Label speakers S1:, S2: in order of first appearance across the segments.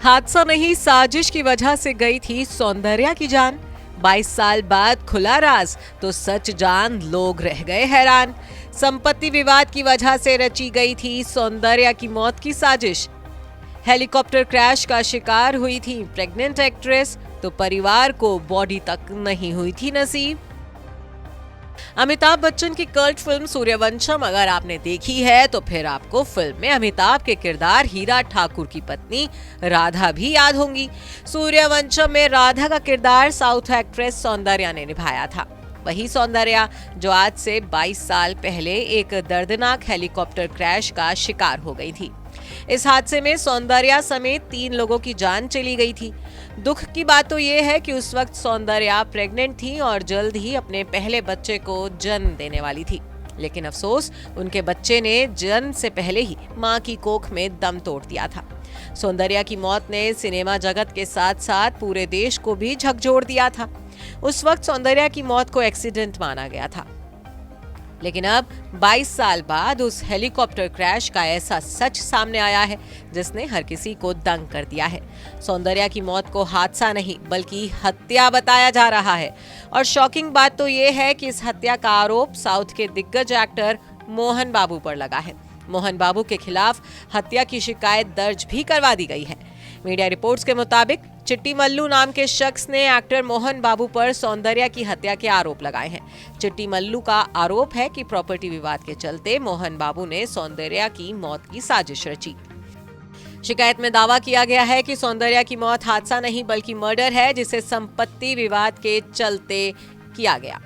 S1: हादसा नहीं, साजिश की वजह से गई थी सौंदर्या की जान। 22 साल बाद खुला राज तो सच जान लोग रह गए हैरान। संपत्ति विवाद की वजह से रची गई थी सौंदर्या की मौत की साजिश। हेलीकॉप्टर क्रैश का शिकार हुई थी प्रेग्नेंट एक्ट्रेस, तो परिवार को बॉडी तक नहीं हुई थी नसीब। अमिताभ बच्चन की कल्ट फिल्म सूर्यवंशम अगर आपने देखी है तो फिर आपको फिल्म में अमिताभ के किरदार हीरा ठाकुर की पत्नी राधा भी याद होंगी। सूर्यवंशम में राधा का किरदार साउथ एक्ट्रेस सौंदर्या ने निभाया था। वही सौंदर्या जो आज से 22 साल पहले एक दर्दनाक हेलीकॉप्टर क्रैश का शिकार हो गई थी। इस हादसे में सौंदर्या समेत 3 लोगों की जान चली गई थी। दुख की बात तो ये है कि उस वक्त सौंदर्या प्रेग्नेंट थी और जल्द ही अपने पहले बच्चे को जन्म देने वाली थी। लेकिन अफसोस, उनके बच्चे ने जन्म से पहले ही मां की कोख में दम तोड़ दिया था। सौंदर्या की मौत ने सिनेमा जगत के साथ साथ पूरे देश को भी झकझोर दिया था। उस वक्त सौंदर्या की मौत को एक्सीडेंट माना गया था, लेकिन अब 22 साल बाद उस हेलीकॉप्टर क्रैश का ऐसा सच सामने आया है जिसने हर किसी को दंग कर दिया है। सौंदर्या की मौत को हादसा नहीं बल्कि हत्या बताया जा रहा है। और शॉकिंग बात तो ये है कि इस हत्या का आरोप साउथ के दिग्गज एक्टर मोहन बाबू पर लगा है। मोहन बाबू के खिलाफ हत्या की शिकायत दर्ज भी करवा दी गई है। मीडिया रिपोर्ट्स के मुताबिक चिट्टी मल्लू नाम के शख्स ने एक्टर मोहन बाबू पर सौंदर्या की हत्या के आरोप लगाए हैं। चिट्टी मल्लू का आरोप है कि प्रॉपर्टी विवाद के चलते मोहन बाबू ने सौंदर्या की मौत की साजिश रची। शिकायत में दावा किया गया है कि सौंदर्या की मौत हादसा नहीं बल्कि मर्डर है, जिसे संपत्ति विवाद के चलते किया गया।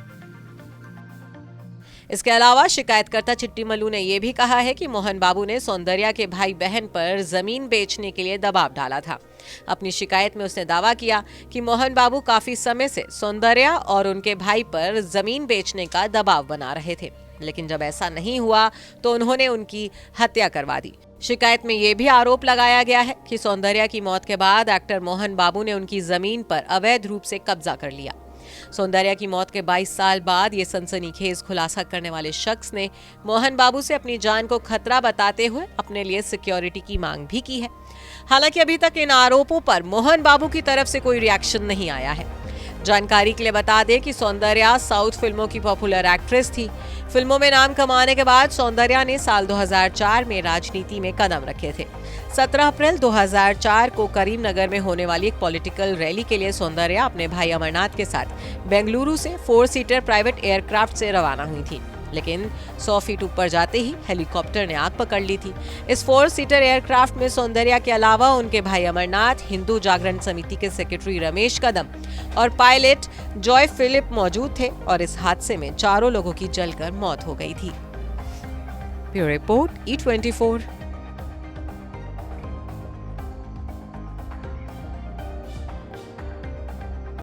S1: इसके अलावा शिकायतकर्ता चिट्टी मल्लू ने यह भी कहा है कि मोहन बाबू ने सौंदर्या के भाई बहन पर जमीन बेचने के लिए दबाव डाला था। अपनी शिकायत में उसने दावा किया कि मोहन बाबू काफी समय से सौंदर्या और उनके भाई पर जमीन बेचने का दबाव बना रहे थे, लेकिन जब ऐसा नहीं हुआ तो उन्होंने उनकी हत्या करवा दी। शिकायत में यह भी आरोप लगाया गया है कि सौंदर्या की मौत के बाद एक्टर मोहन बाबू ने उनकी जमीन पर अवैध रूप से कब्जा कर लिया। सौंदर्या की मौत के 22 साल बाद ये सनसनीखेज खुलासा करने वाले शख्स ने मोहन बाबू से अपनी जान को खतरा बताते हुए अपने लिए सिक्योरिटी की मांग भी की है। हालांकि अभी तक इन आरोपों पर मोहन बाबू की तरफ से कोई रिएक्शन नहीं आया है। जानकारी के लिए बता दें कि सौंदर्या साउथ फिल्मों की पॉपुलर एक्ट्रेस थी। फिल्मों में नाम कमाने के बाद सौंदर्या ने साल 2004 में राजनीति में कदम रखे थे। 17 अप्रैल 2004 को करीमनगर में होने वाली एक पॉलिटिकल रैली के लिए सौंदर्या अपने भाई अमरनाथ के साथ बेंगलुरु से 4 सीटर प्राइवेट एयरक्राफ्ट से रवाना हुई थी, लेकिन 100 फीट ऊपर जाते ही हेलीकॉप्टर ने आग पकड़ ली थी। इस 4 सीटर एयरक्राफ्ट में सौंदर्या के अलावा उनके भाई अमरनाथ, हिंदू जागरण समिति के सेक्रेटरी रमेश कदम और पायलट जॉय फिलिप मौजूद थे और इस हादसे में 4 लोगों की जलकर मौत हो गई थी। Bureau report E24।